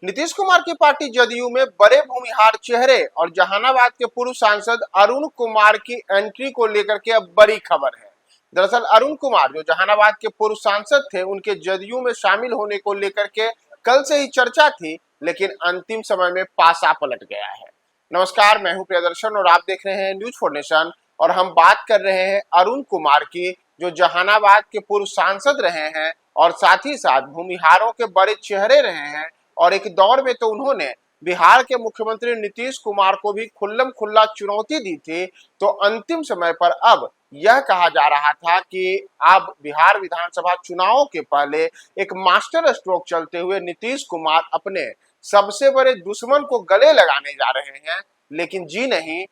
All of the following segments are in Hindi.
नीतीश कुमार की पार्टी जदयू में बड़े भूमिहार चेहरे और जहानाबाद के पूर्व सांसद अरुण कुमार की एंट्री को लेकर के अब बड़ी खबर है। दरअसल अरुण कुमार जो जहानाबाद के पूर्व सांसद थे, उनके जदयू में शामिल होने को लेकर के कल से ही चर्चा थी, लेकिन अंतिम समय में पासा पलट गया है। नमस्कार, मैं हूं प्रियदर्शन और आप देख रहे हैं न्यूज फॉर नेशन और हम बात कर रहे हैं अरुण कुमार की, जो जहानाबाद के पूर्व सांसद रहे हैं और साथ ही साथ भूमिहारों के बड़े चेहरे रहे हैं। और एक दौर में तो उन्होंने बिहार के मुख्यमंत्री नीतीश कुमार को भी खुल्लम खुल्ला चुनौती दी थी। तो अंतिम समय पर अब यह कहा जा रहा था कि अब बिहार विधानसभा चुनावों के पहले एक मास्टर स्ट्रोक चलते हुए नीतीश कुमार अपने सबसे बड़े दुश्मन को गले लगाने जा रहे हैं। लेकिन जी नहीं,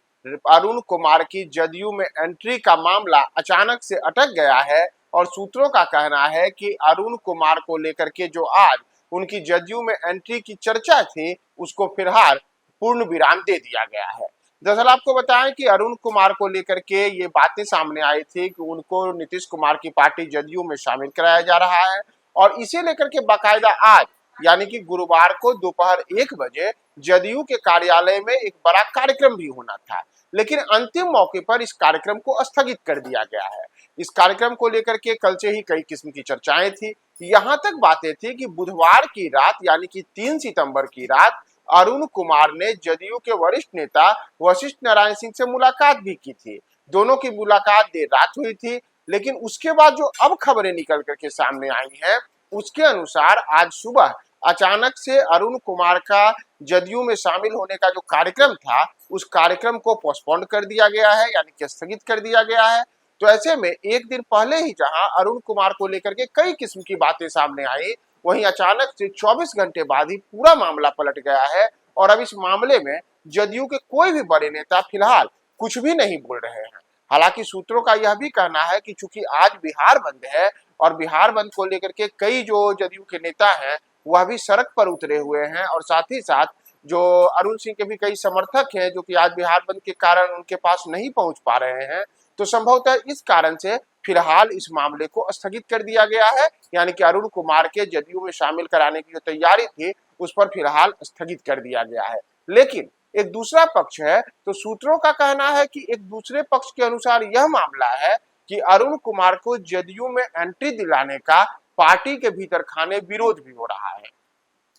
अरुण कुमार की जदयू में एंट्री का मामला अचानक से अटक गया है और सूत्रों का कहना है कि अरुण कुमार को लेकर के जो आज उनकी जदयू में एंट्री की चर्चा थी, उसको फिलहाल पूर्ण विराम दे दिया गया है। दरअसल आपको बताएं कि अरुण कुमार को लेकर के ये बातें सामने आई थी कि उनको नीतीश कुमार की पार्टी जदयू में शामिल कराया जा रहा है और इसे लेकर के बाकायदा आज यानी कि गुरुवार को दोपहर 1 बजे जदयू के कार्यालय में एक बड़ा कार्यक्रम भी होना था। लेकिन अंतिम मौके पर इस कार्यक्रम को स्थगित कर दिया गया है। इस कार्यक्रम को लेकर के कल से ही कई किस्म की चर्चाएं थी। यहां तक बातें थी कि बुधवार की रात यानी कि 3 सितंबर की रात अरुण कुमार ने जदयू के वरिष्ठ नेता वशिष्ठ नारायण सिंह से मुलाकात भी की थी। दोनों की मुलाकात देर रात हुई थी, लेकिन उसके बाद जो अब खबरें निकल करके सामने आई हैं, उसके अनुसार आज सुबह अचानक से अरुण कुमार का जदयू में शामिल होने का जो कार्यक्रम था, उस कार्यक्रम को पोस्टपोन कर दिया गया है, यानी कि स्थगित कर दिया गया है। तो ऐसे में एक दिन पहले ही जहां अरुण कुमार को लेकर के कई किस्म की बातें सामने आई, वहीं अचानक से 24 घंटे बाद ही पूरा मामला पलट गया है और अब इस मामले में जदयू के कोई भी बड़े नेता फिलहाल कुछ भी नहीं बोल रहे हैं। हालांकि सूत्रों का यह भी कहना है कि चूंकि आज बिहार बंद है और बिहार बंद को लेकर के कई जो जदयू के नेता हैं वह भी सड़क पर उतरे हुए हैं और साथ ही साथ जो अरुण सिंह के भी कई समर्थक हैं जो कि आज बिहार बंद के कारण उनके पास नहीं पहुंच पा रहे हैं। तो संभवतः इस कारण से फिलहाल इस मामले को स्थगित कर दिया गया है, यानी कि अरुण कुमार के जदयू में शामिल कराने की जो तैयारी थी उस पर फिलहाल स्थगित कर दिया गया है। लेकिन एक दूसरा पक्ष है, तो सूत्रों का कहना है कि एक दूसरे पक्ष के अनुसार यह मामला है कि अरुण कुमार को जदयू में एंट्री दिलाने का पार्टी के भीतर खाने विरोध भी हो रहा है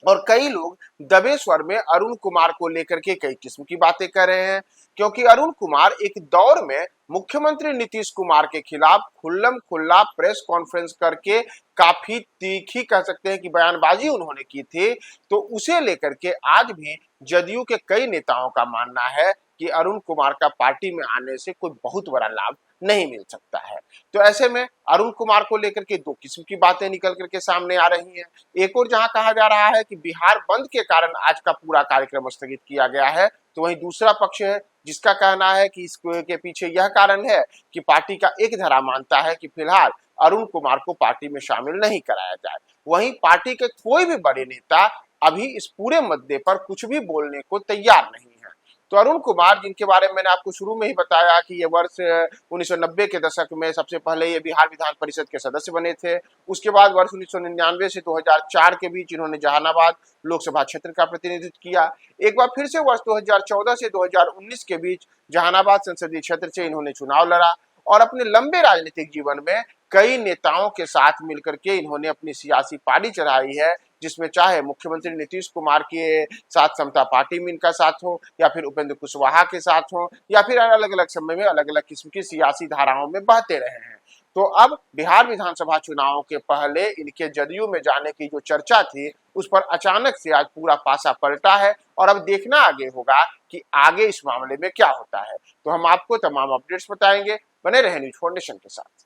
और कई लोग दबे स्वर में अरुण कुमार को लेकर के कई किस्म की बातें कर रहे हैं, क्योंकि अरुण कुमार एक दौर में मुख्यमंत्री नीतीश कुमार के खिलाफ खुल्लम खुल्ला प्रेस कॉन्फ्रेंस करके काफी तीखी कह सकते हैं कि बयानबाजी उन्होंने की थी। तो उसे लेकर के आज भी जदयू के कई नेताओं का मानना है कि अरुण कुमार का पार्टी में आने से कोई बहुत बड़ा लाभ नहीं मिल सकता है। तो ऐसे में अरुण कुमार को लेकर के दो किस्म की बातें निकल करके सामने आ रही हैं। एक और जहां कहा जा रहा है कि बिहार बंद के कारण आज का पूरा कार्यक्रम स्थगित किया गया है, तो वहीं दूसरा पक्ष है जिसका कहना है कि इसके पीछे यह कारण है कि पार्टी का एक धड़ा मानता है कि फिलहाल अरुण कुमार को पार्टी में शामिल नहीं कराया जाए। वहीं पार्टी के कोई भी बड़े नेता अभी इस पूरे मुद्दे पर कुछ भी बोलने को तैयार नहीं है। तो अरुण कुमार, जिनके बारे में मैंने आपको शुरू में ही बताया कि ये वर्ष 1990 के दशक में सबसे पहले ये बिहार विधान परिषद के सदस्य बने थे। उसके बाद वर्ष 1999 से 2004 के बीच इन्होंने जहानाबाद लोकसभा क्षेत्र का प्रतिनिधित्व किया। एक बार फिर से वर्ष 2014 से 2019 के बीच जहानाबाद संसदीय क्षेत्र से इन्होंने चुनाव लड़ा और अपने लंबे राजनीतिक जीवन में कई नेताओं के साथ मिलकर के इन्होंने अपनी सियासी पारी चढ़ाई है, जिसमें चाहे मुख्यमंत्री नीतीश कुमार के साथ समता पार्टी में इनका साथ हो या फिर उपेंद्र कुशवाहा के साथ हो या फिर अलग अलग समय में अलग अलग किस्म की सियासी धाराओं में बहते रहे हैं। तो अब बिहार विधानसभा चुनावों के पहले इनके जदयू में जाने की जो चर्चा थी उस पर अचानक से आज पूरा पासा पलटा है और अब देखना आगे होगा कि आगे इस मामले में क्या होता है। तो हम आपको तमाम अपडेट्स बताएंगे, बने रहे न्यूज फॉर नेशन के साथ।